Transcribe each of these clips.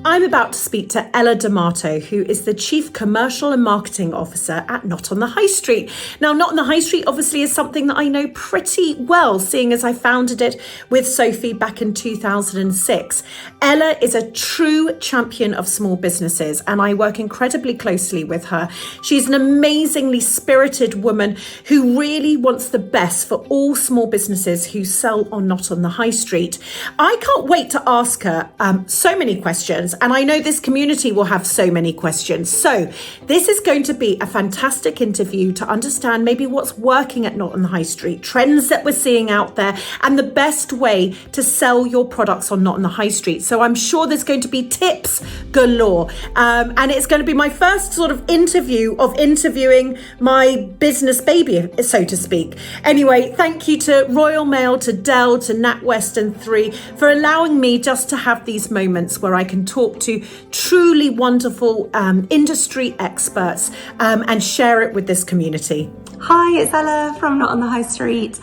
I'm about to speak to Ella D'Amato, who is the Chief Commercial and Marketing Officer at Not on the High Street. Now, Not on the High Street obviously is something that I know pretty well, seeing as I founded it with Sophie back in 2006. Ella is a true champion of small businesses, and I work incredibly closely with her. She's an amazingly spirited woman who really wants the best for all small businesses who sell on Not on the High Street. I can't wait to ask her so many questions. And I know this community will have so many questions. So this is going to be a fantastic interview to understand maybe what's working at Not on the High Street, trends that we're seeing out there, and the best way to sell your products on Not on the High Street. So I'm sure there's going to be tips galore. And it's going to be my first sort of interview of interviewing my business baby, so to speak. Anyway, thank you to Royal Mail, to Dell, to NatWest and 3 for allowing me just to have these moments where I can talk to truly wonderful industry experts and share it with this community. Hi, it's Ella from Not on the High Street.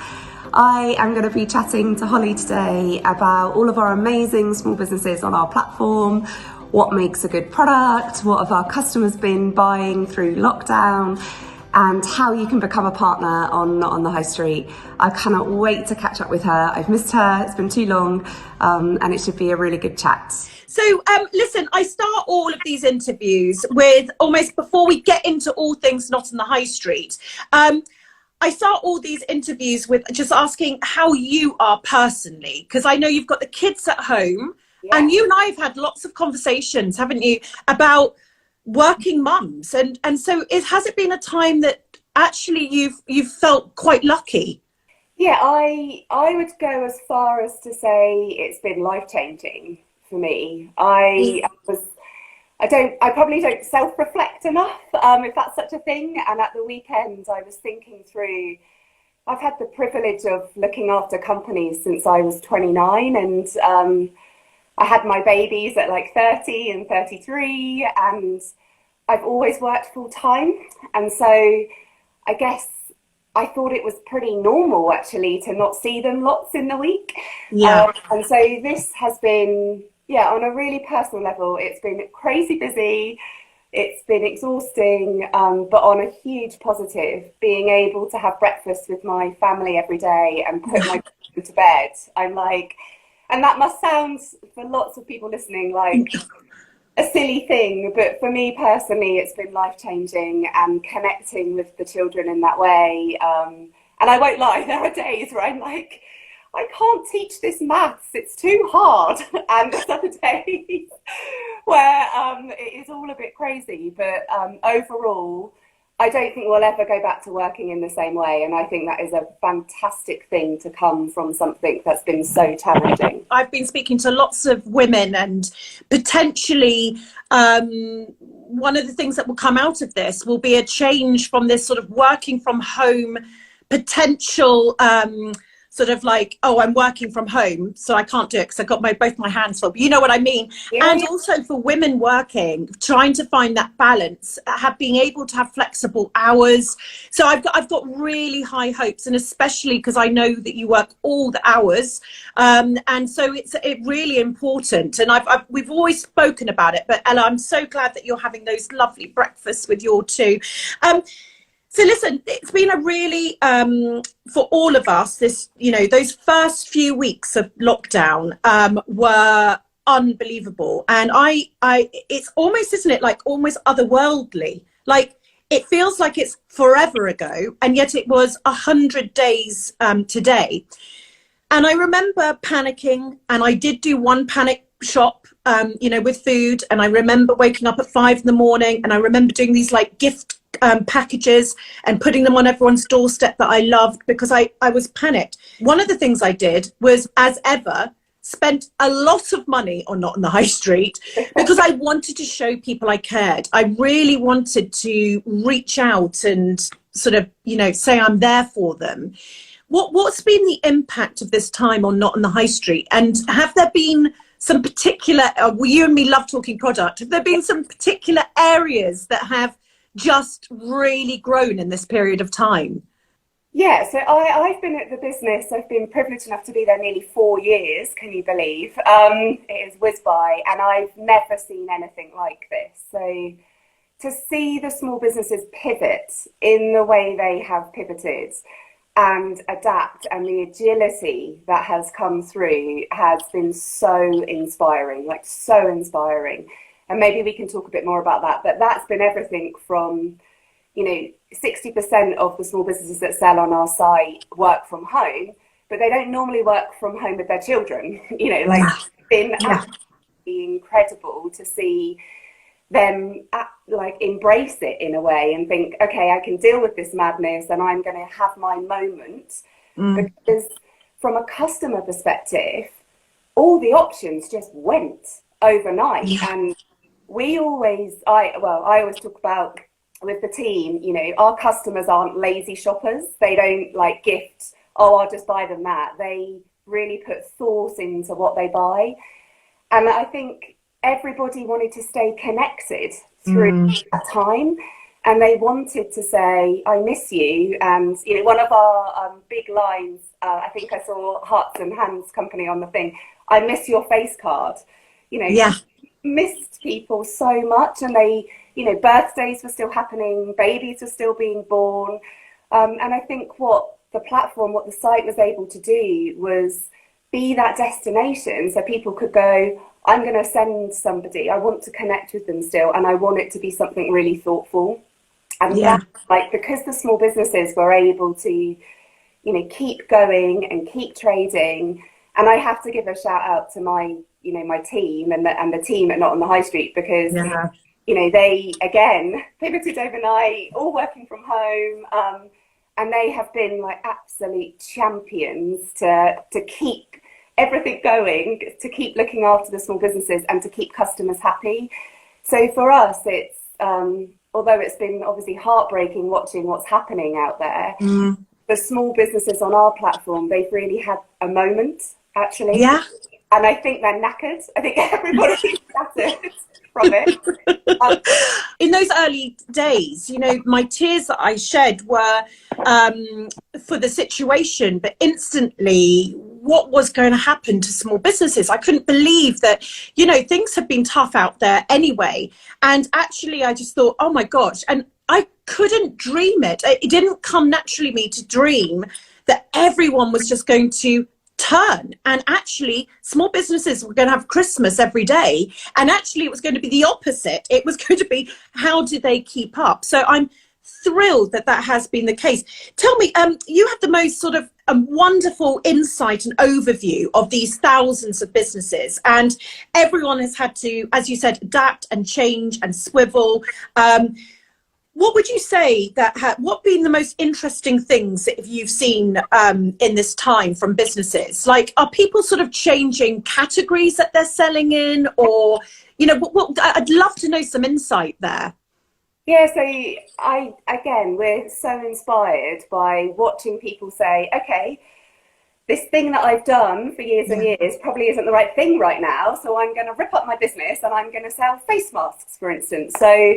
I am going to be chatting to Holly today about all of our amazing small businesses on our platform, what makes a good product, what have our customers been buying through lockdown, and how you can become a partner on Not on the High Street. I cannot wait to catch up with her. I've missed her, it's been too long, and it should be a really good chat. So listen, I start all of these interviews with almost, before we get into all things Not on the High Street, I start all these interviews with just asking how you are personally, because I know you've got the kids at home, yeah. And you and I have had lots of conversations, haven't you, about working mums, and so has it been a time that actually you've felt quite lucky? Yeah, I would go as far as to say it's been life-changing for me. I probably don't self-reflect enough, if that's such a thing. And at the weekend, I was thinking through, I've had the privilege of looking after companies since I was 29, and I had my babies at like 30 and 33, and I've always worked full time. And so I guess I thought it was pretty normal actually to not see them lots in the week. Yeah. And so this has been, yeah, on a really personal level, it's been crazy busy. It's been exhausting, but on a huge positive, being able to have breakfast with my family every day and put my children to bed. I'm like, and that must sound for lots of people listening like a silly thing, but for me personally, it's been life-changing, and connecting with the children in that way. And I won't lie, there are days where I'm like, I can't teach this maths, it's too hard. And there's other days where it is all a bit crazy, but overall, I don't think we'll ever go back to working in the same way. And I think that is a fantastic thing to come from something that's been so challenging. I've been speaking to lots of women, and potentially one of the things that will come out of this will be a change from this sort of working from home potential sort of like, oh, I'm working from home, so I can't do it because I've got both my hands full. But you know what I mean? Yeah. And also for women working, trying to find that balance, being able to have flexible hours. So I've got really high hopes, and especially because I know that you work all the hours, and so it's really important. And we've always spoken about it, but Ella, I'm so glad that you're having those lovely breakfasts with your two. So listen, it's been a really, for all of us, this, you know, those first few weeks of lockdown were unbelievable. And it's almost, isn't it, like almost otherworldly? Like it feels like it's forever ago, and yet it was 100 days today. And I remember panicking, and I did do one panic shop, you know, with food. And I remember waking up at 5 in the morning, and I remember doing these like gift packages and putting them on everyone's doorstep that I loved, because I was panicked. One of the things I did was, as ever, spent a lot of money on Not on the High Street, because I wanted to show people I cared. I really wanted to reach out and sort of, you know, say I'm there for them. What's been the impact of this time on Not on the High Street? And have there been some particular, you and me love talking product, have there been some particular areas that have just really grown in this period of time? Yeah, so I've been at the business, I've been privileged enough to be there nearly 4 years, can you believe? It has whizzed by, and I've never seen anything like this. So to see the small businesses pivot in the way they have pivoted and adapt, and the agility that has come through has been so inspiring, like so inspiring. And maybe we can talk a bit more about that, but that's been everything from, 60% of the small businesses that sell on our site work from home, but they don't normally work from home with their children. It's been absolutely incredible to see them embrace it in a way and think, okay, I can deal with this madness and I'm going to have my moment. Because from a customer perspective, all the options just went overnight. And I always talk about with the team, our customers aren't lazy shoppers. They don't gift, oh, I'll just buy them that. They really put thought into what they buy. And I think everybody wanted to stay connected through that time. And they wanted to say, I miss you. And, one of our big lines, I think I saw Hearts and Hands Company on the thing, I miss your face card. Missed people so much, and they, birthdays were still happening, babies were still being born. And I think what the site was able to do was be that destination, so people could go, I'm going to send somebody, I want to connect with them still, and I want it to be something really thoughtful. And because the small businesses were able to, keep going and keep trading. And I have to give a shout out to my team and the team at Not on the High Street, because they again pivoted overnight, all working from home, and they have been absolute champions to keep everything going, to keep looking after the small businesses and to keep customers happy. So for us, it's although it's been obviously heartbreaking watching what's happening out there, the small businesses on our platform, they've really had a moment, actually. And I think they're knackered. I think everybody's knackered from it. In those early days, my tears that I shed were for the situation, but instantly what was going to happen to small businesses. I couldn't believe that, things have been tough out there anyway. And actually, I just thought, oh my gosh. And I couldn't dream it. It didn't come naturally me to dream that everyone was just going to turn, and actually small businesses were going to have Christmas every day, and actually it was going to be the opposite. It was going to be, how do they keep up? So I'm thrilled that has been the case. Tell me, you have the most sort of wonderful insight and overview of these thousands of businesses, and everyone has had to, as you said, adapt and change and swivel. What would you say what been the most interesting things that you've seen in this time from businesses? Are people sort of changing categories that they're selling in, or, I'd love to know some insight there. Yeah, so we're so inspired by watching people say, okay, this thing that I've done for years and years probably isn't the right thing right now, so I'm going to rip up my business and I'm going to sell face masks, for instance. So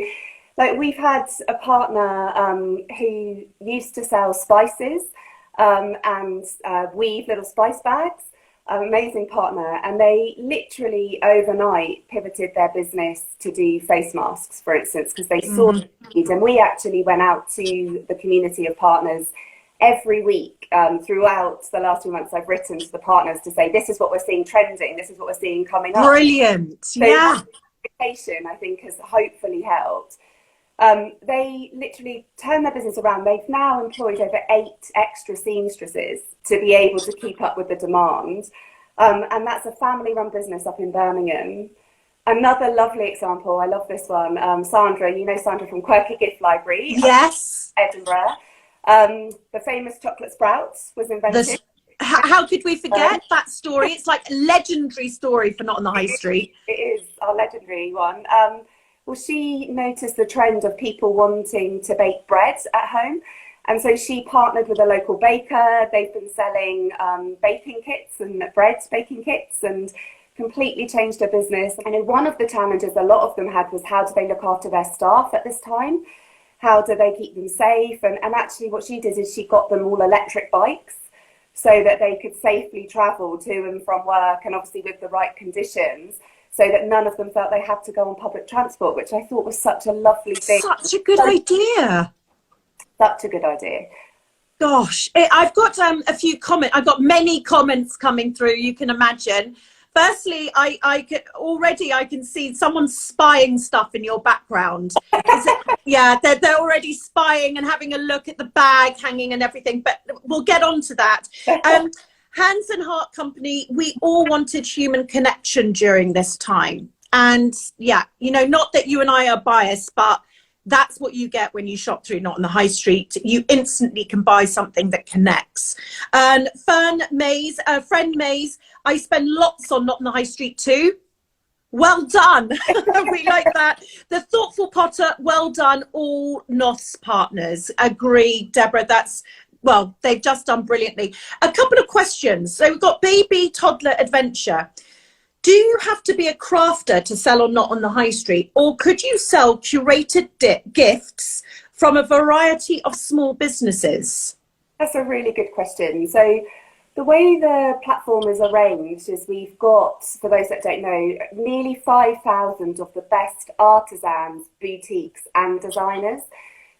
we've had a partner who used to sell spices and weave little spice bags, amazing partner, and they literally overnight pivoted their business to do face masks, for instance, because they saw the need. And we actually went out to the community of partners every week throughout the last few months. I've written to the partners to say, this is what we're seeing trending, this is what we're seeing coming up. Brilliant. So that I think has hopefully helped. They literally turned their business around. They've now employed over 8 extra seamstresses to be able to keep up with the demand. And that's a family-run business up in Birmingham. Another lovely example, I love this one, Sandra, Sandra from Quirky Gift Library. Yes. Edinburgh. The famous chocolate sprouts was invented. How could we forget that story? It's like a legendary story for Not on the High Street. It is our legendary one. Well, she noticed the trend of people wanting to bake bread at home. And so she partnered with a local baker. They've been selling baking kits and bread baking kits, and completely changed their business. And one of the challenges a lot of them had was, how do they look after their staff at this time? How do they keep them safe? And actually what she did is she got them all electric bikes so that they could safely travel to and from work, and obviously with the right conditions, so that none of them felt they had to go on public transport, which I thought was such a lovely thing. Such a good idea. Such a good idea. Gosh, I've got a few comments. I've got many comments coming through, you can imagine. Firstly, I can see someone spying stuff in your background. Yeah, they're already spying and having a look at the bag hanging and everything, but we'll get on to that. Hands and Heart Company, we all wanted human connection during this time. And yeah, you know, not that you and I are biased, but that's what you get when you shop through Not on the High Street. You instantly can buy something that connects. And friend Mays, I spend lots on Not on the High Street too. Well done. We like that. The Thoughtful Potter, well done. All NOTHS partners. Agree, Deborah. Well, they've just done brilliantly. A couple of questions. So we've got Baby Toddler Adventure. Do you have to be a crafter to sell on Not on the High Street, or could you sell curated gifts from a variety of small businesses? That's a really good question. So the way the platform is arranged is we've got, for those that don't know, nearly 5,000 of the best artisans, boutiques and designers.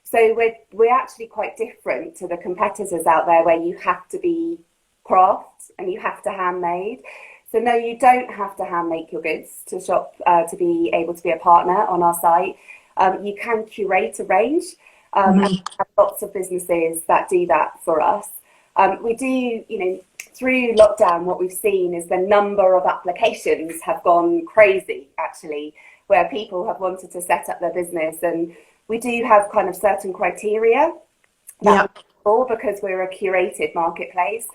So we're actually quite different to the competitors out there where you have to be craft and you have to handmade. So no, you don't have to hand make your goods to shop to be able to be a partner on our site. You can curate a range, and we have lots of businesses that do that for us. We do, you know, through lockdown, what we've seen is the number of applications have gone crazy, actually, where people have wanted to set up their business, and we do have kind of certain criteria that because we're a curated marketplace.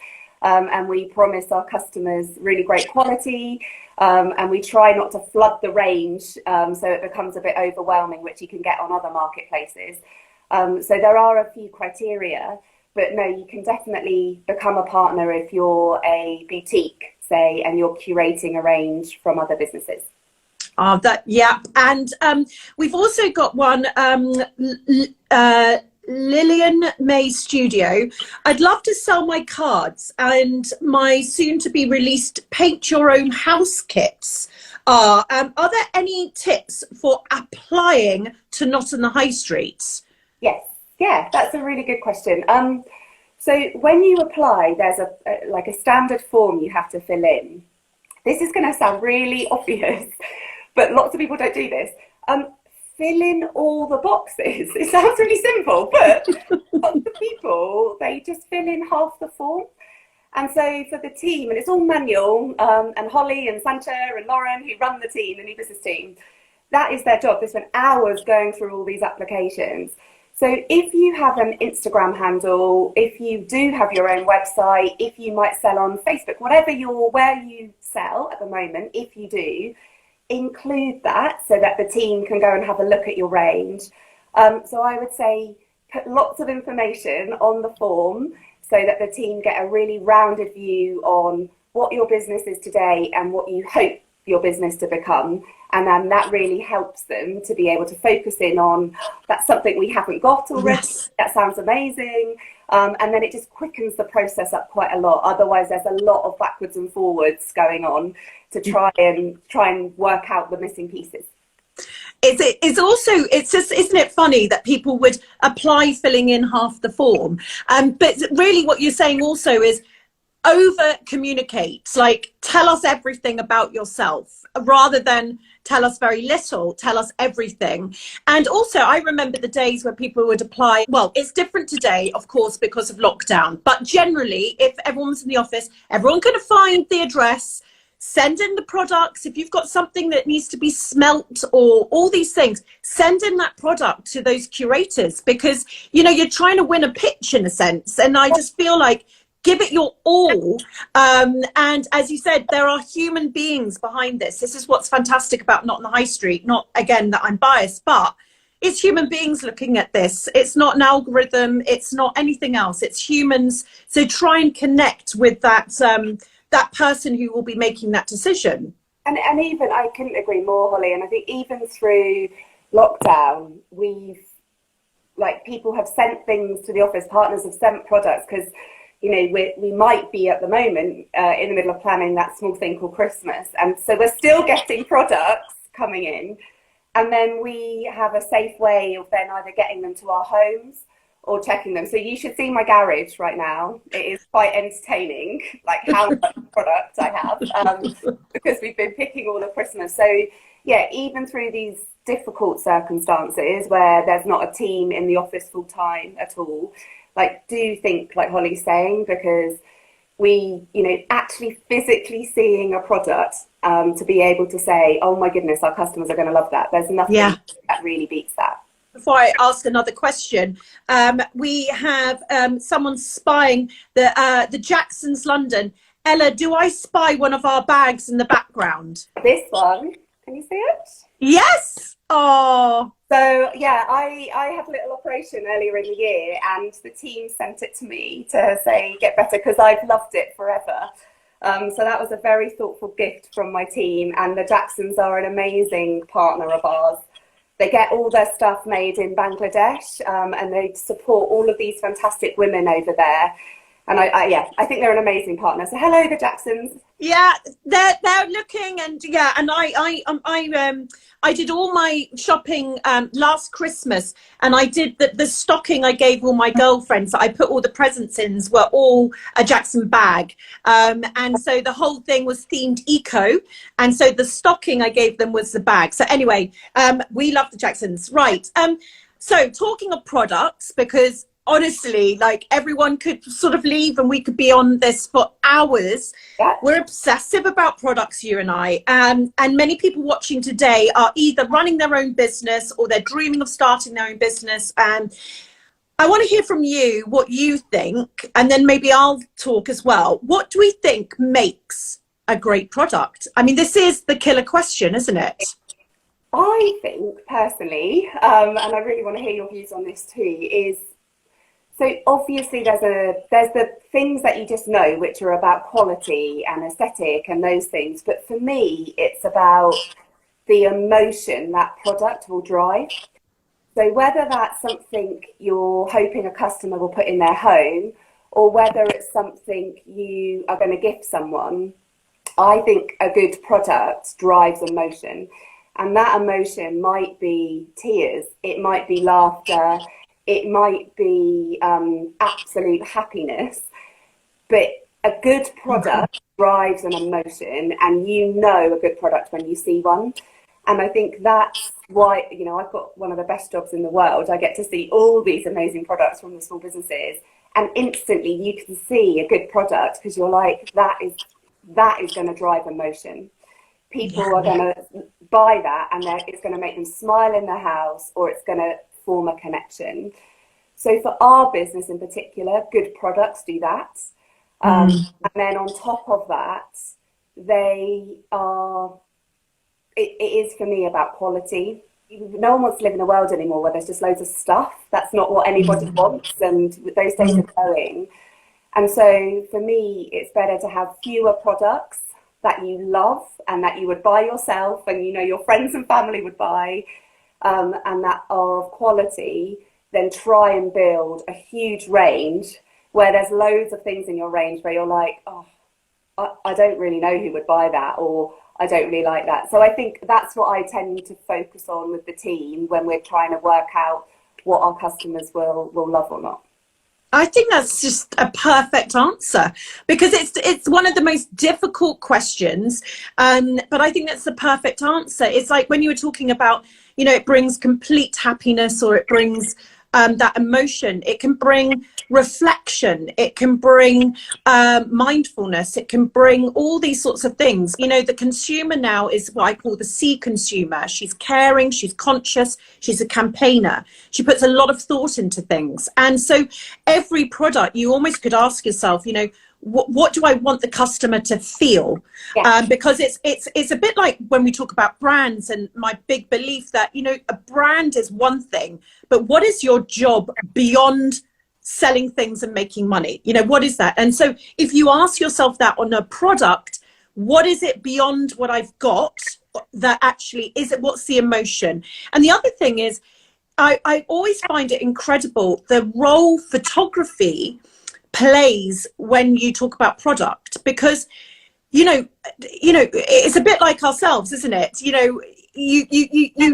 And we promise our customers really great quality, and we try not to flood the range so it becomes a bit overwhelming, which you can get on other marketplaces. So there are a few criteria, but no, you can definitely become a partner if you're a boutique, say, and you're curating a range from other businesses. And we've also got one, Lillian May Studio. I'd love to sell my cards and my soon to be released paint your own house kits. Are there any tips for applying to Not on the High Street? Yes, yeah, that's a really good question. So when you apply, there's like a standard form you have to fill in. This is going to sound really obvious, but lots of people don't do this. Fill in all the boxes. It sounds really simple, but lots of people, they just fill in half the form. And so for the team, and it's all manual, and Holly and Santa and Lauren, who run the team, the new business team, that is their job. They spend hours going through all these applications. So if you have an Instagram handle, if you do have your own website, if you might sell on Facebook, where you sell at the moment, if you do, include that so that the team can go and have a look at your range. So I would say put lots of information on the form so that the team get a really rounded view on what your business is today and what you hope your business to become. And then that really helps them to be able to focus in on, that's something we haven't got already. Yes. That sounds amazing. And then it just quickens the process up quite a lot. Otherwise, there's a lot of backwards and forwards going on to try and work out the missing pieces. It's just, isn't it funny that people would apply filling in half the form? But really what you're saying also is over communicate, like tell us everything about yourself rather than tell us very little, tell us everything. And also I remember the days where people would apply. Well, it's different today, of course, because of lockdown, but generally if everyone's in the office, everyone can find the address, send in the products. If you've got something that needs to be smelt or all these things, send in that product to those curators, because, you know, you're trying to win a pitch in a sense. And I just feel like give it your all. And as you said, there are human beings behind this. This is what's fantastic about Not on the High Street. Not, again, that I'm biased, but it's human beings looking at this. It's not an algorithm. It's not anything else. It's humans. So try and connect with that, that person who will be making that decision. And even, I couldn't agree more, Holly. And I think even through lockdown, we've like people have sent things to the office, partners have sent products, because you know, we might be at the moment in the middle of planning that small thing called Christmas. And so we're still getting products coming in. And then we have a safe way of then either getting them to our homes or checking them. So you should see my garage right now. It is quite entertaining, like how much product I have, because we've been picking all of Christmas. So yeah, even through these difficult circumstances where there's not a team in the office full time at all, like, do think, like Holly's saying, because we, you know, actually physically seeing a product to be able to say, oh my goodness, our customers are going to love that. There's nothing that really beats that. Before I ask another question, we have someone spying the Jacksons London. Ella, do I spy one of our bags in the background? This one, can you see it? Yes. Oh. So yeah, I had a little operation earlier in the year, and the team sent it to me to say get better, because I've loved it forever. So that was a very thoughtful gift from my team, and the Jacksons are an amazing partner of ours. They get all their stuff made in Bangladesh, and they support all of these fantastic women over there. And I think they're an amazing partner. So hello, the Jacksons. Yeah, they're looking, and yeah, and I did all my shopping last Christmas, and I did the stocking I gave all my girlfriends that I put all the presents in were all a Jackson bag, and so the whole thing was themed eco, and so the stocking I gave them was the bag. So anyway, we love the Jacksons, right? So talking of products, because honestly, like, everyone could sort of leave and we could be on this for hours. Yeah. We're obsessive about products, you and I, and many people watching today are either running their own business or they're dreaming of starting their own business. And I want to hear from you what you think, and then maybe I'll talk as well. What do we think makes a great product? I mean, this is the killer question, isn't it? I think personally, and I really want to hear your views on this too, is, so obviously there's the things that you just know, which are about quality and aesthetic and those things. But for me, it's about the emotion that product will drive. So whether that's something you're hoping a customer will put in their home, or whether it's something you are going to gift someone, I think a good product drives emotion. And that emotion might be tears, it might be laughter, it might be absolute happiness, but a good product drives an emotion, and you know a good product when you see one. And I think that's why, you know, I've got one of the best jobs in the world. I get to see all these amazing products from the small businesses, and instantly you can see a good product because you're like, that is going to drive emotion. People are going to buy that, and it's going to make them smile in their house, or it's going to form a connection. So for our business in particular, good products do that. And then on top of that, it is for me about quality. No one wants to live in a world anymore where there's just loads of stuff. That's not what anybody wants, and those days are going. And so for me, it's better to have fewer products that you love and that you would buy yourself, and you know your friends and family would buy, and that are of quality, then try and build a huge range where there's loads of things in your range where you're like, oh, I don't really know who would buy that, or I don't really like that. So I think that's what I tend to focus on with the team when we're trying to work out what our customers will love or not. I think that's just a perfect answer, because it's one of the most difficult questions, but I think that's the perfect answer. It's like when you were talking about, you know, it brings complete happiness, or it brings that emotion. It can bring reflection, it can bring mindfulness, it can bring all these sorts of things. You know, the consumer now is what I call the C consumer. She's caring, she's conscious, she's a campaigner. She puts a lot of thought into things. And so every product, you almost could ask yourself, you know, what do I want the customer to feel? Yeah. Because it's a bit like when we talk about brands, and my big belief that, you know, a brand is one thing, but what is your job beyond selling things and making money? You know, what is that? And so if you ask yourself that on a product, what is it beyond what I've got that actually is it? What's the emotion? And the other thing is, I always find it incredible the role photography plays when you talk about product, because it's a bit like ourselves, isn't it? You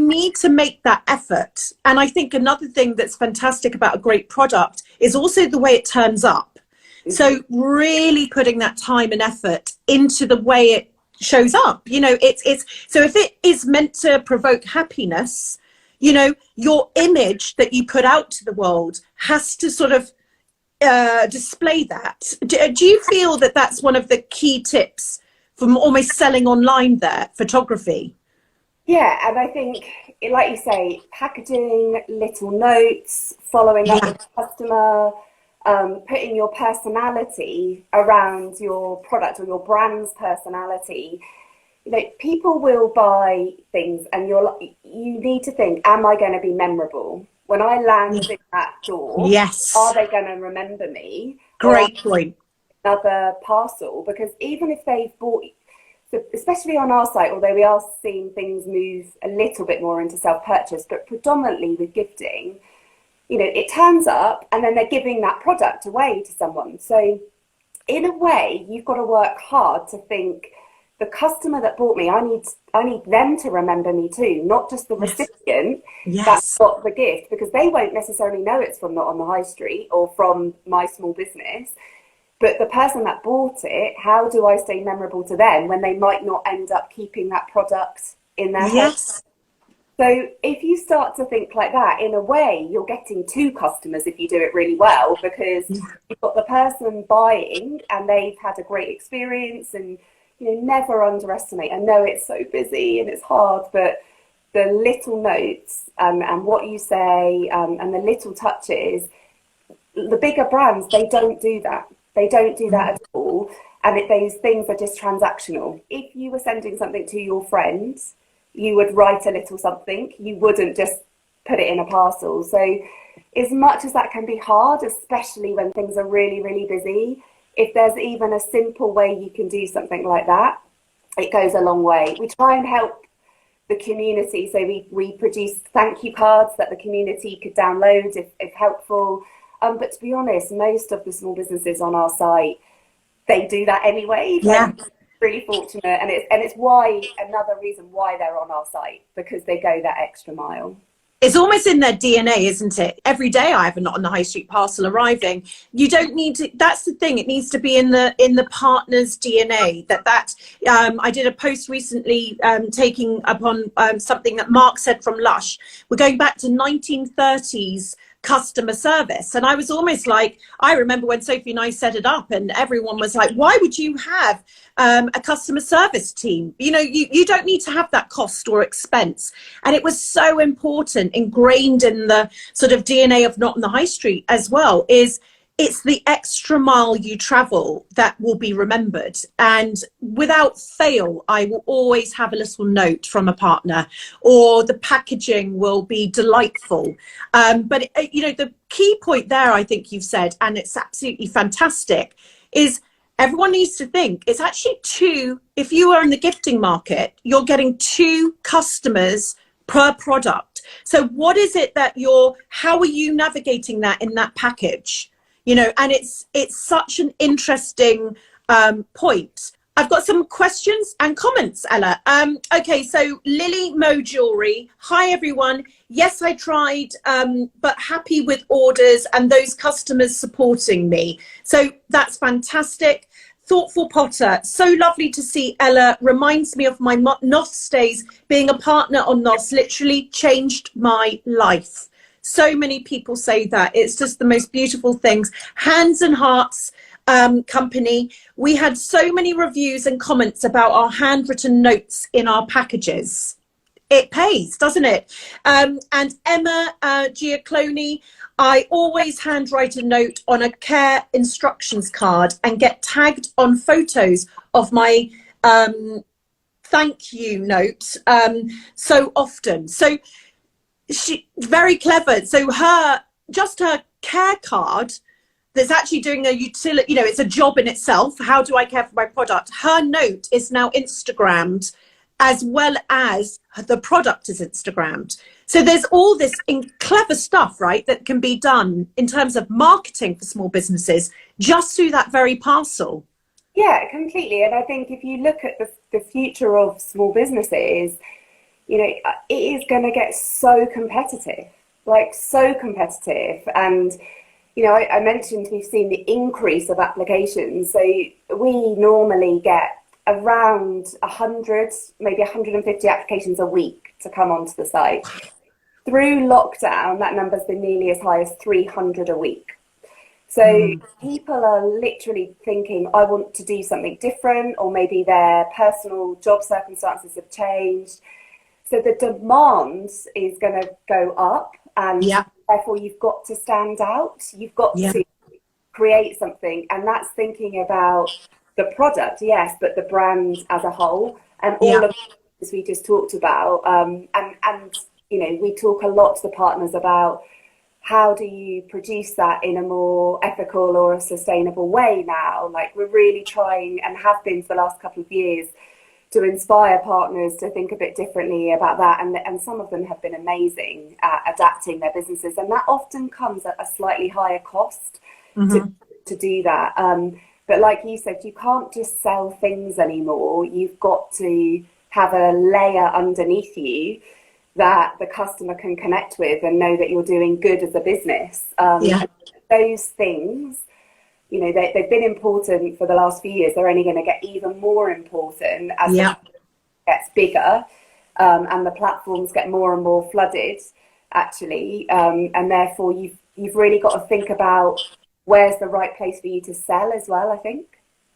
need to make that effort. And I think another thing that's fantastic about a great product is also the way it turns up. So really putting that time and effort into the way it shows up. It's so if it is meant to provoke happiness, your image that you put out to the world has to sort of display that. Do you feel that that's one of the key tips from almost selling online there, photography? Yeah, and I think, like you say, packaging, little notes, following up with the customer, putting your personality around your product or your brand's personality. People will buy things, and you need to think, am I going to be memorable? When I land in that door, yes, are they going to remember me? Great point. Another parcel, because even if they've bought, especially on our site, although we are seeing things move a little bit more into self-purchase, but predominantly with gifting, it turns up and then they're giving that product away to someone. So in a way, you've got to work hard to think, the customer that bought me, I need them to remember me too, not just the recipient that got the gift, because they won't necessarily know it's from Not on the High Street or from my small business. But the person that bought it, how do I stay memorable to them when they might not end up keeping that product in their head? So if you start to think like that, in a way, you're getting two customers if you do it really well, because you've got the person buying and they've had a great experience. And never underestimate. I know it's so busy and it's hard, but the little notes and what you say and the little touches, the bigger brands, they don't do that. They don't do that at all. And those things are just transactional. If you were sending something to your friends, you would write a little something. You wouldn't just put it in a parcel. So as much as that can be hard, especially when things are really, really busy, if there's even a simple way you can do something like that, it goes a long way. We try and help the community. So we produce thank you cards that the community could download if helpful. But to be honest, most of the small businesses on our site, they do that anyway. Really fortunate. And it's why, another reason why they're on our site, because they go that extra mile. It's almost in their DNA, isn't it? Every day I have a Not on the High Street parcel arriving. You don't need to, that's the thing, it needs to be in the partner's DNA. I did a post recently taking upon something that Mark said from Lush. We're going back to 1930s customer service, and I was almost like, I remember when Sophie and I set it up and everyone was like, why would you have a customer service team? You don't need to have that cost or expense. And it was so important, ingrained in the sort of DNA of Not on the High Street as well, is it's the extra mile you travel that will be remembered. And without fail, I will always have a little note from a partner, or the packaging will be delightful. But the key point there, I think you've said, and it's absolutely fantastic, is everyone needs to think it's actually two. If you are in the gifting market, you're getting two customers per product. So what is it that how are you navigating that in that package? And it's such an interesting point. I've got some questions and comments, Ella. Okay, so Lily Mo Jewelry. Hi, everyone. Yes, I tried, but happy with orders and those customers supporting me. So that's fantastic. Thoughtful Potter. So lovely to see Ella. Reminds me of my NOTHS days. Being a partner on NOTHS literally changed my life. So many people say that. It's just the most beautiful things. Hands and Hearts company. We had so many reviews and comments about our handwritten notes in our packages. It pays, doesn't it? And Emma Giacloni, I always handwrite a note on a care instructions card and get tagged on photos of my thank you note so often. So she very clever. So her care card that's actually doing a utility, it's a job in itself. How do I care for my product? Her note is now Instagrammed as well as the product is Instagrammed. So there's all this clever stuff, right, that can be done in terms of marketing for small businesses just through that very parcel. Yeah, completely. And I think if you look at the future of small businesses, you know, it is going to get so competitive, like so competitive. And, you know, I mentioned we've seen the increase of applications. So we normally get around 100, maybe 150 applications a week to come onto the site. Through lockdown, that number's been nearly as high as 300 a week. So people are literally thinking, I want to do something different, or maybe their personal job circumstances have changed. So the demand is going to go up, and therefore you've got to stand out. You've got to create something, and that's thinking about the product, yes, but the brand as a whole, and all of this we just talked about. And you know, we talk a lot to the partners about how do you produce that in a more ethical or a sustainable way now. Like, we're really trying, and have been for the last couple of years, to inspire partners to think a bit differently about that. And some of them have been amazing at adapting their businesses. And that often comes at a slightly higher cost to do that. But like you said, you can't just sell things anymore. You've got to have a layer underneath you that the customer can connect with and know that you're doing good as a business. Those things, you know, they've been important for the last few years. They're only going to get even more important as it gets bigger, and the platforms get more and more flooded, actually. And therefore, you've really got to think about where's the right place for you to sell as well, I think.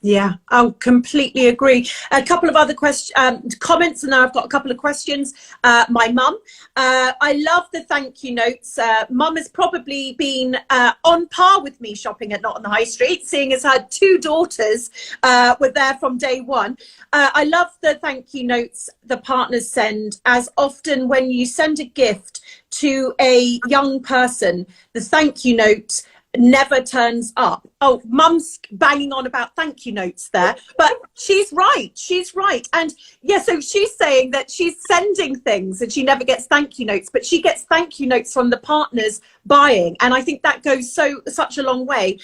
Yeah, I completely agree. A couple of other comments, and now I've got a couple of questions. My mum, I love the thank you notes. Mum has probably been on par with me shopping at Not on the High Street, seeing as her two daughters were there from day one. I love the thank you notes the partners send, as often when you send a gift to a young person, the thank you note never turns up. Oh, mum's banging on about thank you notes there, but she's right. And yeah, so she's saying that she's sending things and she never gets thank you notes, but she gets thank you notes from the partners buying, and I think that goes such a long way.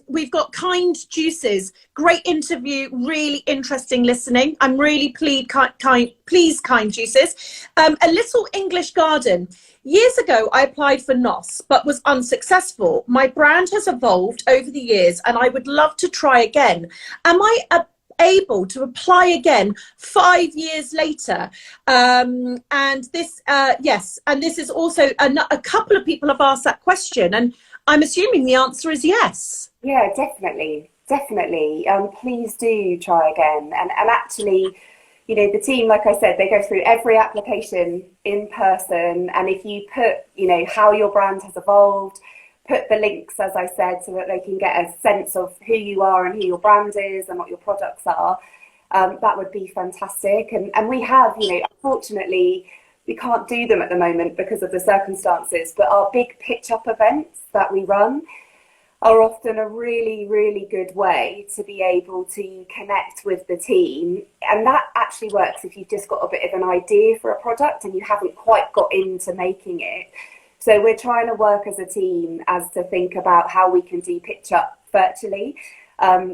We've got Kind Juices, great interview, really interesting listening. I'm really pleased, Kind Juices. A Little English Garden. Years ago, I applied for NOTHS, but was unsuccessful. My brand has evolved over the years, and I would love to try again. Am I able to apply again 5 years later? And this, yes, and this is also a couple of people have asked that question, and I'm assuming the answer is yes. Yeah, definitely. Please do try again. And actually, you know, the team, like I said, they go through every application in person. And if you put, you know, how your brand has evolved, put the links, as I said, so that they can get a sense of who you are and who your brand is and what your products are, that would be fantastic. And we have, you know, unfortunately, we can't do them at the moment because of the circumstances, but our big pitch up events that we run are often a really, really good way to be able to connect with the team. And that actually works if you've just got a bit of an idea for a product and you haven't quite got into making it. So we're trying to work as a team as to think about how we can do pitch up virtually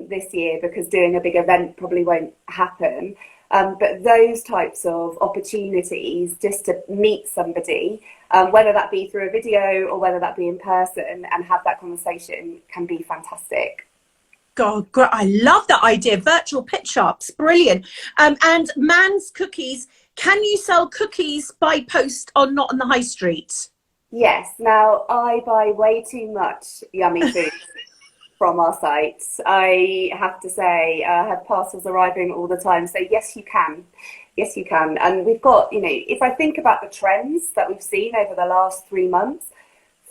this year, because doing a big event probably won't happen. But those types of opportunities just to meet somebody, whether that be through a video or whether that be in person, and have that conversation, can be fantastic. God, great. I love that idea. Virtual pitch ups, brilliant. And Man's Cookies, can you sell cookies by post or Not on the High Street? Yes. Now, I buy way too much yummy food from our sites. I have to say, I have parcels arriving all the time. So yes, you can. Yes, you can. And we've got, you know, if I think about the trends that we've seen over the last 3 months,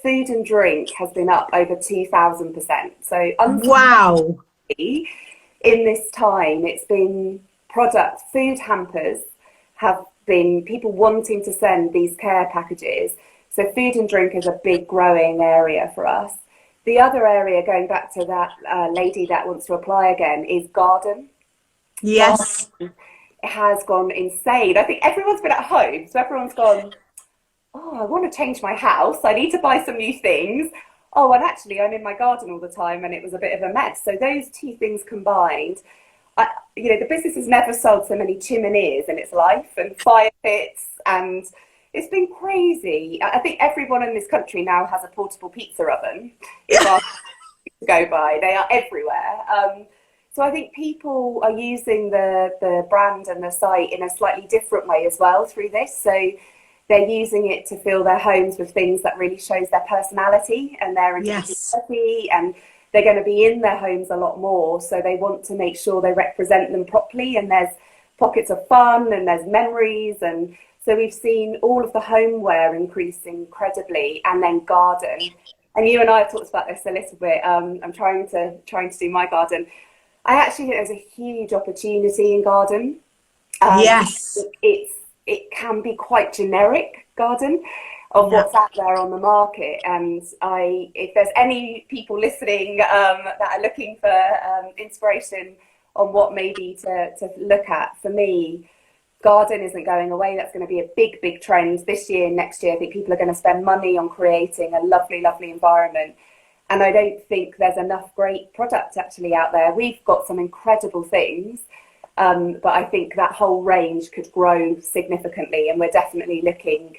food and drink has been up over 2,000%. So wow. In this time, it's been food hampers have been people wanting to send these care packages. So food and drink is a big growing area for us. The other area, going back to that lady that wants to apply again, is garden. Yes. Garden has gone insane. I think everyone's been at home, so everyone's gone, oh, I want to change my house. I need to buy some new things. Oh, and actually, I'm in my garden all the time, and it was a bit of a mess. So those two things combined, the business has never sold so many chimneys in its life, and fire pits, and it's been crazy. I think everyone in this country now has a portable pizza oven. If our go by, they are everywhere. So I think people are using the brand and the site in a slightly different way as well through this. So they're using it to fill their homes with things that really shows their personality and their individuality, and they're going to be in their homes a lot more. So they want to make sure they represent them properly, and there's pockets of fun and there's memories. And so we've seen all of the homeware increase incredibly, and then garden. And you and I have talked about this a little bit. I'm trying to do my garden. I actually think there's a huge opportunity in garden. Yes. It can be quite generic garden of what's out there on the market. And if there's any people listening that are looking for inspiration on what maybe to look at, for me, garden isn't going away. That's going to be a big, big trend this year, next year. I think people are going to spend money on creating a lovely, lovely environment. And I don't think there's enough great product actually out there. We've got some incredible things, but I think that whole range could grow significantly. And we're definitely looking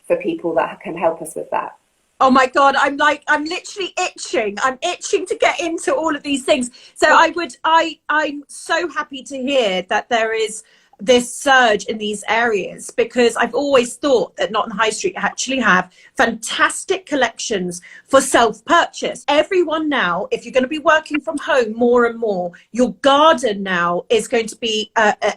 for people that can help us with that. Oh my God, I'm literally itching. I'm itching to get into all of these things. So I'm so happy to hear that there is this surge in these areas, because I've always thought that Nottingham High Street actually have fantastic collections for self-purchase. Everyone now, if you're going to be working from home more and more, your garden now is going to be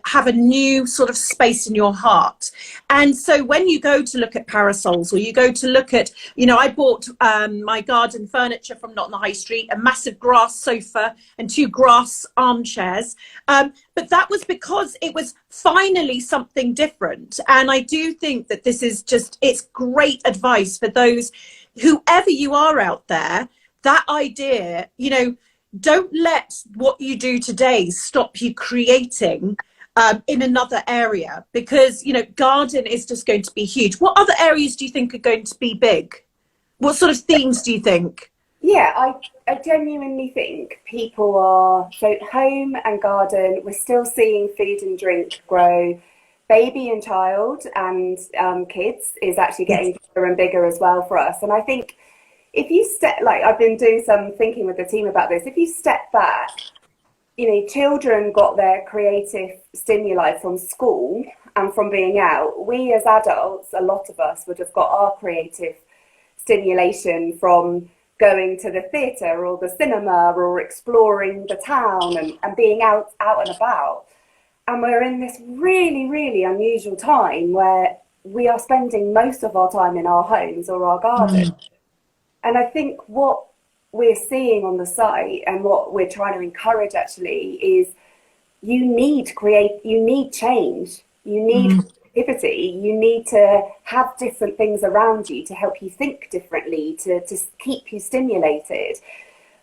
have a new sort of space in your heart. And so when you go to look at parasols, or you go to look at, I bought my garden furniture from Nottingham High Street, a massive grass sofa and 2 grass armchairs. But that was because it was finally something different. And I do think that this is it's great advice for those, whoever you are out there, that idea, don't let what you do today stop you creating in another area, because, garden is just going to be huge. What other areas do you think are going to be big? What sort of themes do you think? Yeah, I genuinely think people are, so home and garden, we're still seeing food and drink grow. Baby and child and kids is actually getting bigger and bigger as well for us. And I think if you I've been doing some thinking with the team about this, if you step back, children got their creative stimuli from school and from being out. We as adults, a lot of us would have got our creative stimulation from going to the theatre or the cinema or exploring the town and being out and about. And we're in this really, really unusual time where we are spending most of our time in our homes or our garden. And I think what we're seeing on the site and what we're trying to encourage actually is you need change, you need creativity, you need to have different things around you to help you think differently, to keep you stimulated.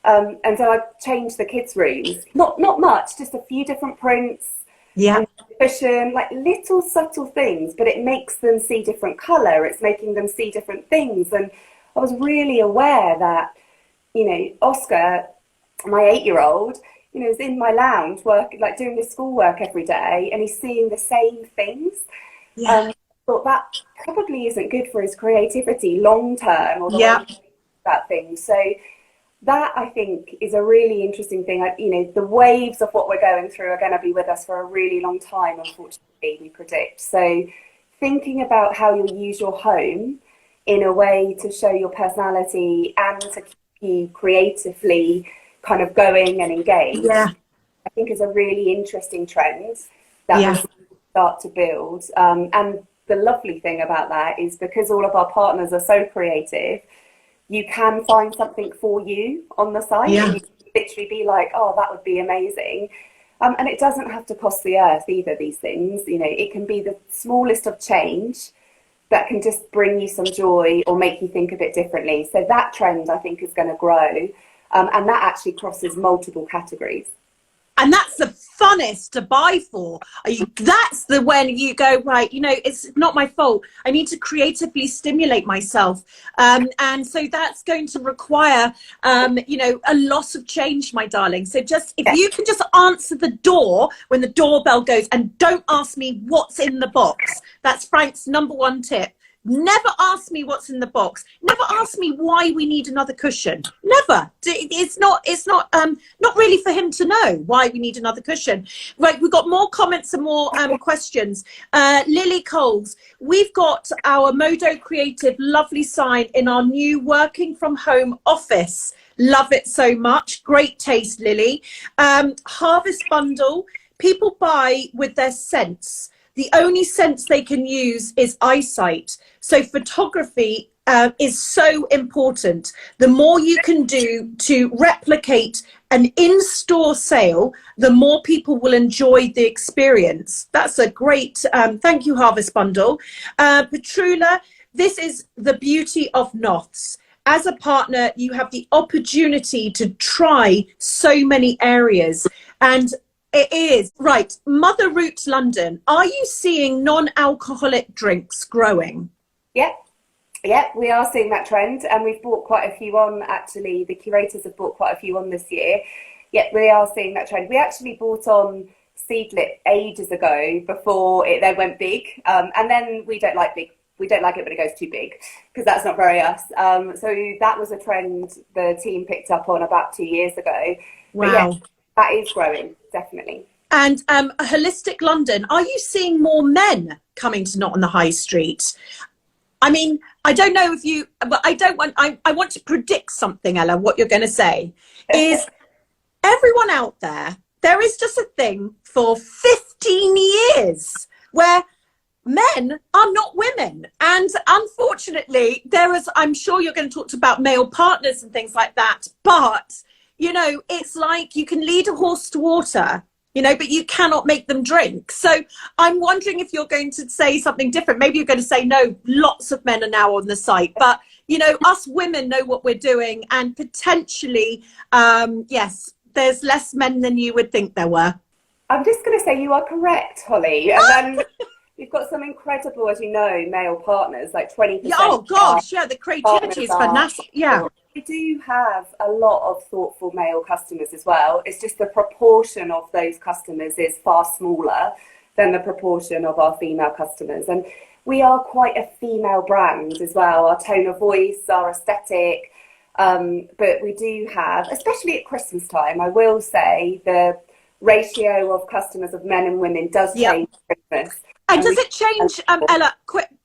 And so I've changed the kids' rooms, not much, just a few different prints, cushion, like little subtle things, but it makes them see different colour, it's making them see different things. And I was really aware that, Oscar, my 8-year-old, is in my lounge doing his schoolwork every day, and he's seeing the same things. I thought that probably isn't good for his creativity long term, or that thing. So that, I think, is a really interesting thing. The waves of what we're going through are going to be with us for a really long time, unfortunately, we predict. So thinking about how you'll use your home in a way to show your personality and to keep you creatively kind of going and engaged, I think is a really interesting trend that will start to build. And the lovely thing about that is, because all of our partners are so creative, you can find something for you on the site. And you can literally be like, oh, that would be amazing. And it doesn't have to cost the earth either, these things. It can be the smallest of change that can just bring you some joy or make you think a bit differently. So that trend, I think, is going to grow. And that actually crosses multiple categories. And that's the funnest to buy for. That's the when you go, right, you know, it's not my fault. I need to creatively stimulate myself. And so that's going to require, you know, a lot of change, my darling. So just, if you can just answer the door when the doorbell goes, and don't ask me what's in the box. That's Frank's #1 tip. Never ask me what's in the box. Never ask me why we need another cushion. Never. It's not really for him to know why we need another cushion. Right, we've got more comments and more questions. Lily Coles, we've got our Modo Creative lovely sign in our new working from home office. Love it so much. Great taste, Lily. Harvest bundle. People buy with their sense. The only sense they can use is eyesight. So photography is so important. The more you can do to replicate an in-store sale, the more people will enjoy the experience. That's a great, thank you, Harvest Bundle. Petrula, this is the beauty of NOTHS. As a partner, you have the opportunity to try so many areas. And it is. Right. Mother Root London, are you seeing non-alcoholic drinks growing? Yeah, we are seeing that trend, and we've bought quite a few on, actually. The curators have bought quite a few on this year. Yeah, we are seeing that trend. We actually bought on Seedlit ages ago before it then went big. And then we don't like it when it goes too big, because that's not very us. So that was a trend the team picked up on about 2 years ago. Wow. But yeah, that is growing, definitely. And Holistic London, are you seeing more men coming to Not on the High Street? I mean, I don't know if you, but I want to predict something, Ella, what you're going to say is everyone out there, there is just a thing for 15 years where men are not women. And unfortunately, I'm sure you're going to talk about male partners and things like that. But, you know, it's like you can lead a horse to water, you know, but you cannot make them drink. So I'm wondering if you're going to say something different. Maybe you're going to say, no, lots of men are now on the site. But, you know, us women know what we're doing. And potentially, yes, there's less men than you would think there were. I'm just going to say you are correct, Holly. And then we've got some incredible, as you know, male partners, like 20%. Oh, gosh, yeah, the creativity is fantastic. Yeah. We do have a lot of thoughtful male customers as well. It's just the proportion of those customers is far smaller than the proportion of our female customers. And we are quite a female brand as well, our tone of voice, our aesthetic. But we do have, especially at Christmas time, I will say the ratio of customers of men and women does change at Christmas. And does it change, Ella,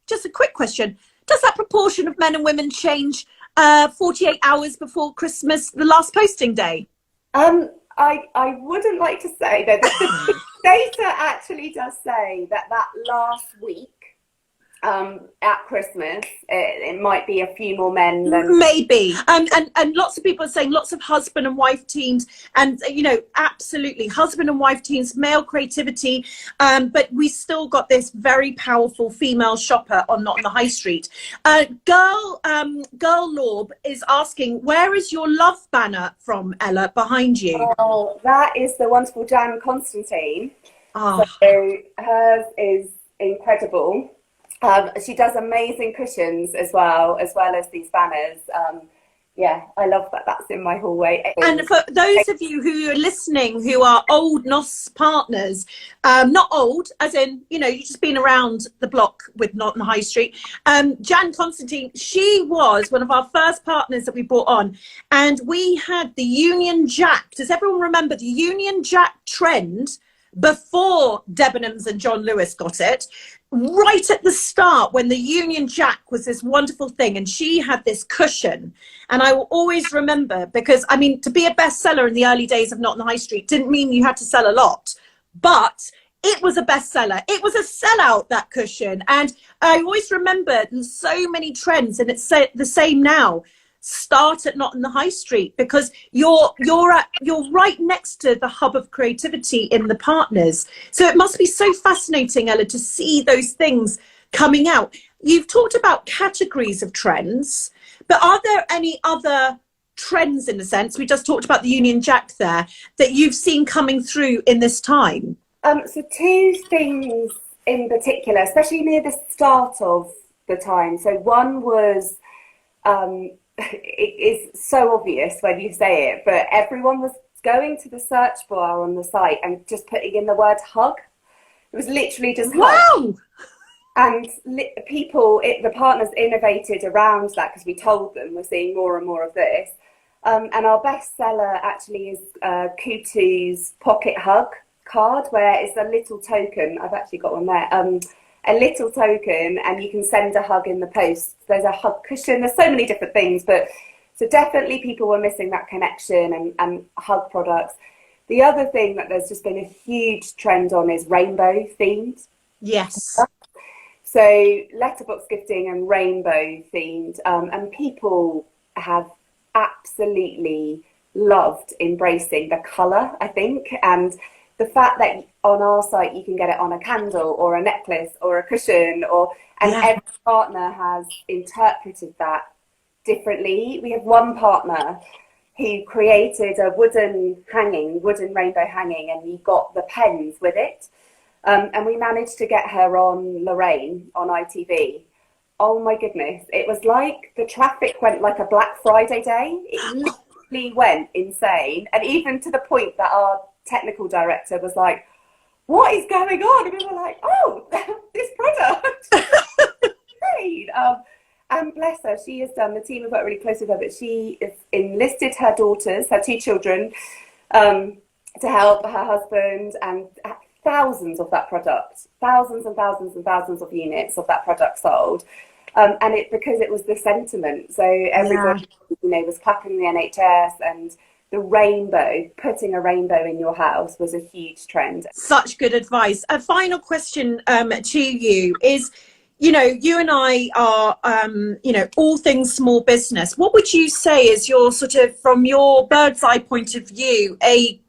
just a quick question, does that proportion of men and women change 48 hours before Christmas, the last posting day? I wouldn't like to say that. The data actually does say that last week at Christmas, it might be a few more men than maybe. And lots of people are saying lots of husband and wife teams, and you know, absolutely husband and wife teams, male creativity, but we still got this very powerful female shopper on Not on the High Street. Girl Lorb is asking, where is your love banner from, Ella, behind you? Oh, that is the wonderful Jan Constantine. Oh. So hers is incredible. She does amazing cushions as well as these banners. Yeah, I love that. That's in my hallway. And for those of you who are listening who are old NOS partners, not old, as in, you know, you've just been around the block with Not on the High Street. Jan Constantine, she was one of our first partners that we brought on. And we had the Union Jack. Does everyone remember the Union Jack trend before Debenhams and John Lewis got it? Right at the start, when the Union Jack was this wonderful thing, and she had this cushion, and I will always remember, because I mean, to be a bestseller in the early days of Not on the High Street didn't mean you had to sell a lot, but it was a bestseller. It was a sellout, that cushion. And I always remember so many trends, and it's the same now. Start at Not on the High Street, because you're right next to the hub of creativity in the partners. So it must be so fascinating, Ella, to see those things coming out. You've talked about categories of trends, but are there any other trends, in a sense, we just talked about the Union Jack there, that you've seen coming through in this time? So two things in particular, especially near the start of the time. So one was, it is so obvious when you say it, but everyone was going to the search bar on the site and just putting in the word hug. It was literally just wow. Hug. And the partners innovated around that because we told them we're seeing more and more of this. And our bestseller actually is Kutu's Pocket Hug card, where it's a little token. I've actually got one there. A little token, and you can send a hug in the post. There's a hug cushion. There's so many different things, but so definitely people were missing that connection and hug products. The other thing that there's just been a huge trend on is rainbow themed. Yes. So letterbox gifting and rainbow themed, and people have absolutely loved embracing the colour, I think, and the fact that on our site you can get it on a candle or a necklace or a cushion, and every partner has interpreted that differently. We have one partner who created a wooden rainbow hanging, and you got the pens with it. And we managed to get her on Lorraine on ITV. Oh my goodness, it was like the traffic went like a Black Friday day. It literally went insane. And even to the point that our technical director was like, what is going on? And we were like, oh, this product. Great. And bless her, she has done, the team have worked really close with her, but she has enlisted her daughters, her two children, to help her husband, and thousands of that product, thousands and thousands and thousands of units of that product sold. And because it was the sentiment. So everybody, was clapping the NHS, and the rainbow, putting a rainbow in your house was a huge trend. Such good advice. A final question to you is, you and I are, all things small business. What would you say is your sort of, from your bird's eye point of view, a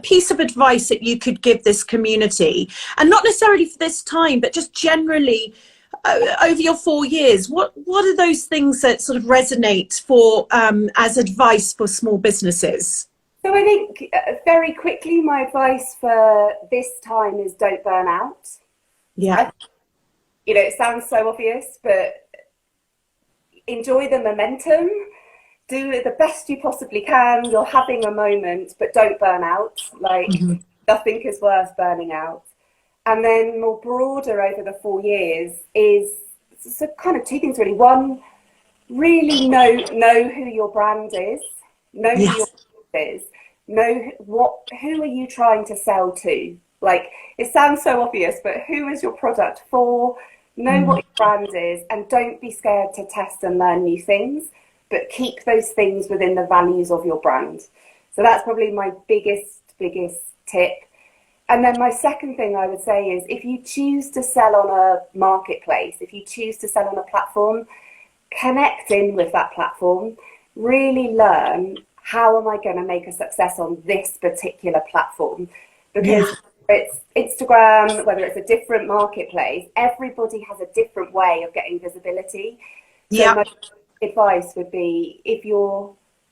piece of advice that you could give this community, and not necessarily for this time, but just generally over your 4 years? What are those things that sort of resonate for as advice for small businesses? So I think very quickly, my advice for this time is don't burn out. Yeah. It sounds so obvious, but enjoy the momentum. Do the best you possibly can. You're having a moment, but don't burn out. Nothing is worth burning out. And then more broader over the 4 years is so kind of two things really. One, really know who your brand is. Know who your brand is. Know who are you trying to sell to? It sounds so obvious, but who is your product for? Know what your brand is, and don't be scared to test and learn new things, but keep those things within the values of your brand. So that's probably my biggest tip. And then my second thing I would say is, if you choose to sell on a marketplace, if you choose to sell on a platform, connect in with that platform, really learn, how am I going to make a success on this particular platform? Because it's Instagram, whether it's a different marketplace, everybody has a different way of getting visibility. So my advice would be,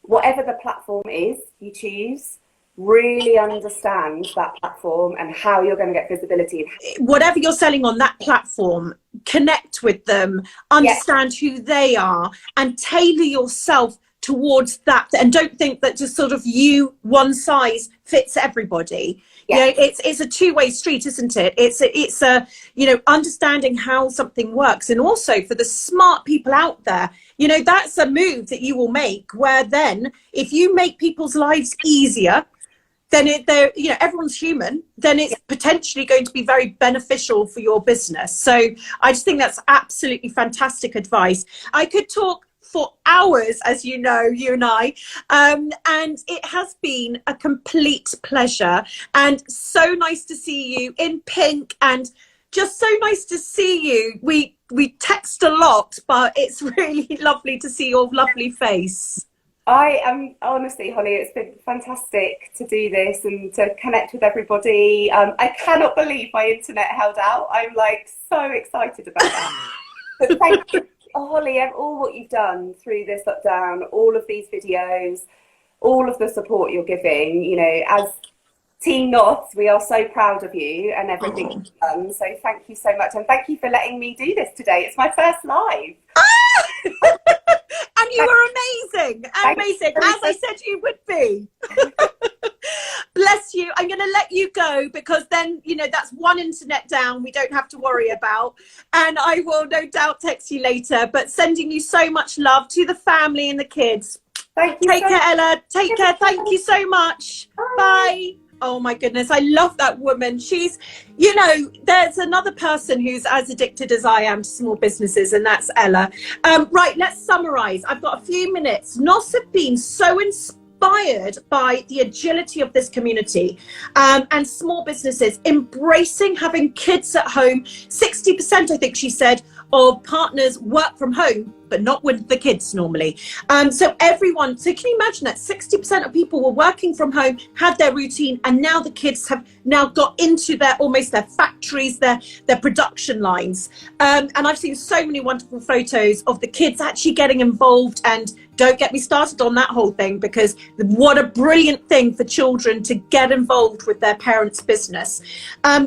whatever the platform is you choose, really understand that platform and how you're going to get visibility. Whatever you're selling on that platform, connect with them, understand who they are, and tailor yourself towards that. And don't think that just sort of one size fits everybody. It's a two-way street, isn't it? It's a understanding how something works. And also for the smart people out there, that's a move that you will make, where then if you make people's lives easier, then everyone's human, then it's potentially going to be very beneficial for your business. So I just think that's absolutely fantastic advice. I could talk for hours, as you know, you and I, and it has been a complete pleasure, and so nice to see you in pink, and just so nice to see you. We text a lot, but it's really lovely to see your lovely face. I am honestly, Holly, it's been fantastic to do this and to connect with everybody. I cannot believe my internet held out. I'm so excited about that. But thank you Holly, all what you've done through this lockdown, all of these videos, all of the support you're giving, you know, as Team Noths, we are so proud of you and everything you've done. So thank you so much. And thank you for letting me do this today. It's my first live. And you were amazing. Amazing. As I said you would be. Bless you. I'm going to let you go because then, you know, that's one internet down we don't have to worry about. And I will no doubt text you later. But sending you so much love to the family and the kids. Thank you. Take care, Ella. Take care. Thank you so much. Bye. Oh my goodness, I love that woman. She's, you know, there's another person who's as addicted as I am to small businesses, and that's Ella. Right, let's summarize. I've got a few minutes. NOTHS have been so inspired by the agility of this community and small businesses embracing having kids at home. 60%, I think she said, of partners work from home, but not with the kids normally. So everyone, so can you imagine that 60% of people were working from home, had their routine, and now the kids have now got into their almost their factories, their production lines. And I've seen so many wonderful photos of the kids actually getting involved. And don't get me started on that whole thing, because what a brilliant thing for children to get involved with their parents' business.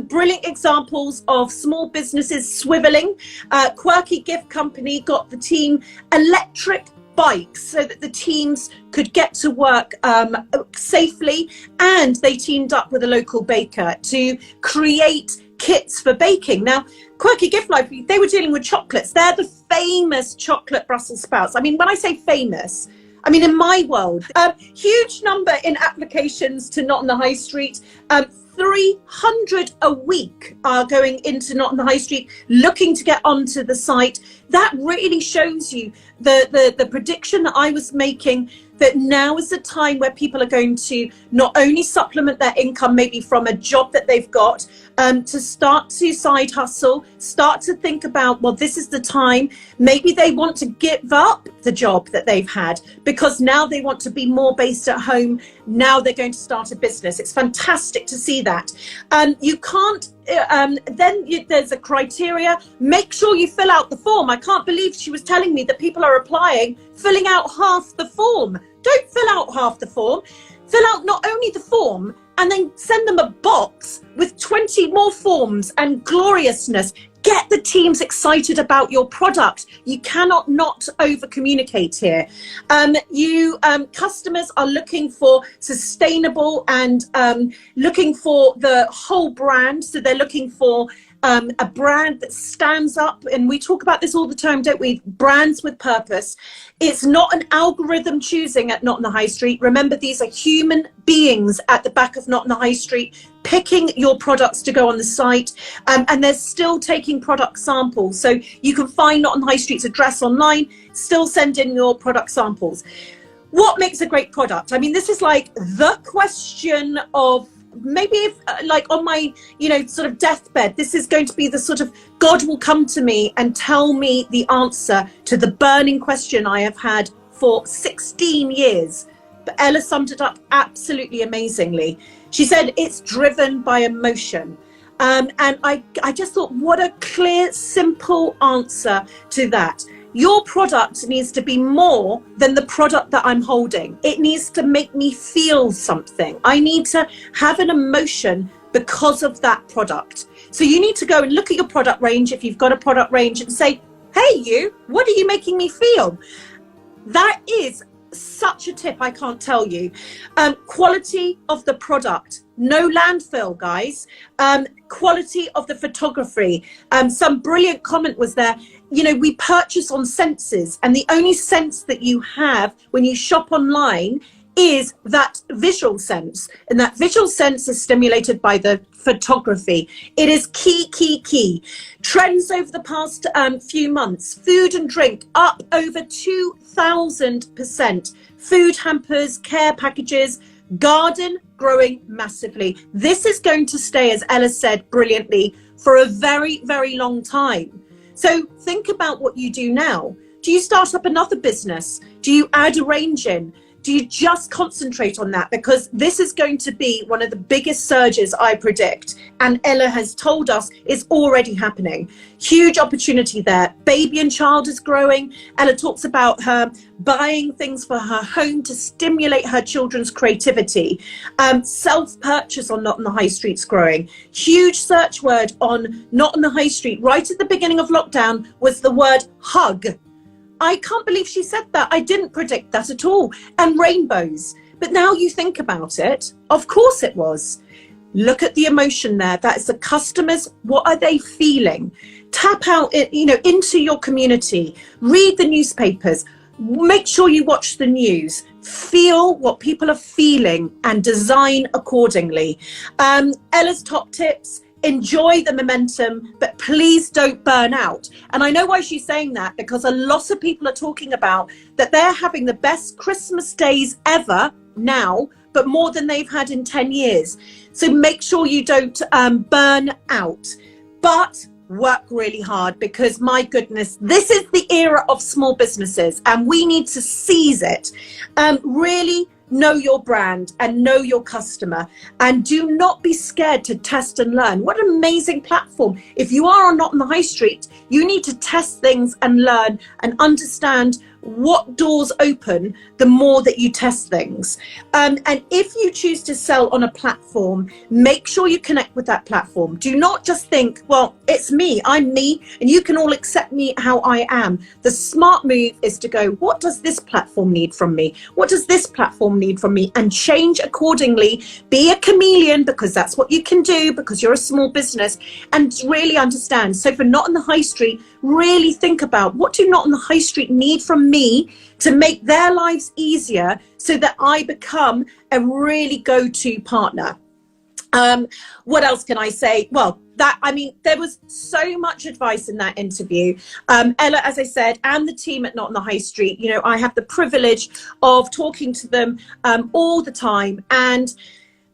Brilliant examples of small businesses swiveling. Quirky Gift Company got the team electric bikes so that the teams could get to work safely, and they teamed up with a local baker to create kits for baking. Now, Quirky Gift Library, they were dealing with chocolates. They're the famous chocolate Brussels sprouts. I mean, when I say famous, I mean in my world. Huge number in applications to Not on the High Street. 300 a week are going into Not on the High Street looking to get onto the site. That really shows you the prediction that I was making, that now is the time where people are going to not only supplement their income maybe from a job that they've got, to start to side hustle, start to think about, well, this is the time. Maybe they want to give up the job that they've had because now they want to be more based at home. Now they're going to start a business. It's fantastic to see that. You can't, there's a criteria. Make sure you fill out the form. I can't believe she was telling me that people are applying, filling out half the form. Don't fill out half the form. Fill out not only the form, and then send them a box with 20 more forms and gloriousness. Get the teams excited about your product. You cannot not over communicate here. Customers are looking for sustainable and looking for the whole brand. So they're looking for a brand that stands up, and we talk about this all the time, don't we? Brands with purpose. It's not an algorithm choosing at Not on the High Street. Remember, these are human beings at the back of Not on the High Street picking your products to go on the site, and they're still taking product samples. So you can find Not on the High Street's address online, still send in your product samples. What makes a great product? I mean, this is like the question of, maybe if like on my, you know, sort of deathbed, this is going to be the sort of, God will come to me and tell me the answer to the burning question I have had for 16 years. But Ella summed it up absolutely amazingly. She said it's driven by emotion. And I just thought, what a clear, simple answer to that. Your product needs to be more than the product that I'm holding. It needs to make me feel something. I need to have an emotion because of that product. So you need to go and look at your product range, if you've got a product range, and say, hey, you, what are you making me feel? That is such a tip, I can't tell you. Quality of the product, no landfill, guys. Quality of the photography. Some brilliant comment was there. You know, we purchase on senses, and the only sense that you have when you shop online is that visual sense, and that visual sense is stimulated by the photography. It is key. Trends over the past few months: food and drink up over 2,000%. Food hampers, care packages, garden growing massively. This is going to stay, as Ella said brilliantly, for a very, very long time. So think about what you do now. Do you start up another business? Do you add a range in? Do you just concentrate on that? Because this is going to be one of the biggest surges, I predict. And Ella has told us it's already happening. Huge opportunity there. Baby and child is growing. Ella talks about her buying things for her home to stimulate her children's creativity. Self-purchase on Not on the High Street's growing. Huge search word on Not on the High Street right at the beginning of lockdown was the word hug. I can't believe she said that. I didn't predict that at all. And rainbows. But now you think about it, of course it was. Look at the emotion there. That is the customers. What are they feeling? Tap out, into your community. Read the newspapers. Make sure you watch the news. Feel what people are feeling and design accordingly. Ella's top tips. Enjoy the momentum, but please don't burn out. And I know why she's saying that, because a lot of people are talking about that they're having the best Christmas days ever now, but more than they've had in 10 years. So make sure you don't burn out, but work really hard, because my goodness, this is the era of small businesses and we need to seize it. Really know your brand and know your customer, and do not be scared to test and learn. What an amazing platform. If you are Not on the High Street, you need to test things and learn and understand what doors open the more that you test things. And if you choose to sell on a platform, make sure you connect with that platform. Do not just think, well, it's me, I'm me, and you can all accept me how I am. The smart move is to go, what does this platform need from me? What does this platform need from me? And change accordingly. Be a chameleon, because that's what you can do, because you're a small business, and really understand. So for Not on the High Street, really think about, what do Not on the High Street need from me to make their lives easier, so that I become a really go-to partner. What else can I say? Well, there was so much advice in that interview. Ella, as I said, and the team at Not on the High Street, I have the privilege of talking to them all the time. And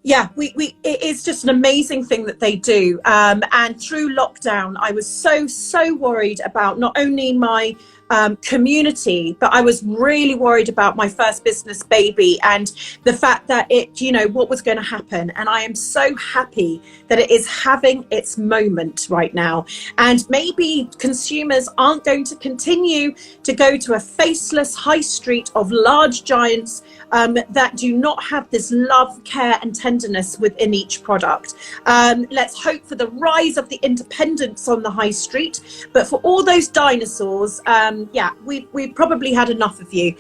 yeah, it is just an amazing thing that they do. And through lockdown, I was so worried about not only my community, but I was really worried about my first business baby and the fact that what was going to happen. And I am so happy that it is having its moment right now. And maybe consumers aren't going to continue to go to a faceless high street of large giants that do not have this love, care and tenderness within each product. Let's hope for the rise of the independents on the high street. But for all those dinosaurs, we've probably had enough of you.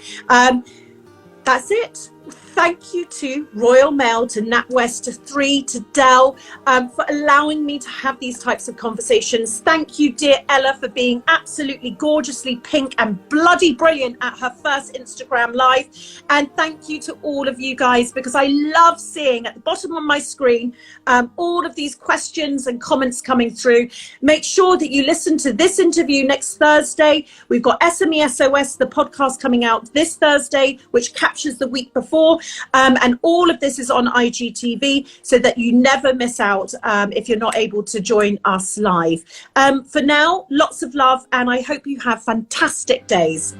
That's it. Thank you to Royal Mail, to NatWest, to 3, to Dell, for allowing me to have these types of conversations. Thank you, dear Ella, for being absolutely gorgeously pink and bloody brilliant at her first Instagram live. And thank you to all of you guys, because I love seeing at the bottom of my screen all of these questions and comments coming through. Make sure that you listen to this interview next Thursday. We've got SME SOS, the podcast, coming out this Thursday, which captures the week before. And all of this is on IGTV, so that you never miss out if you're not able to join us live. For now, lots of love, and I hope you have fantastic days.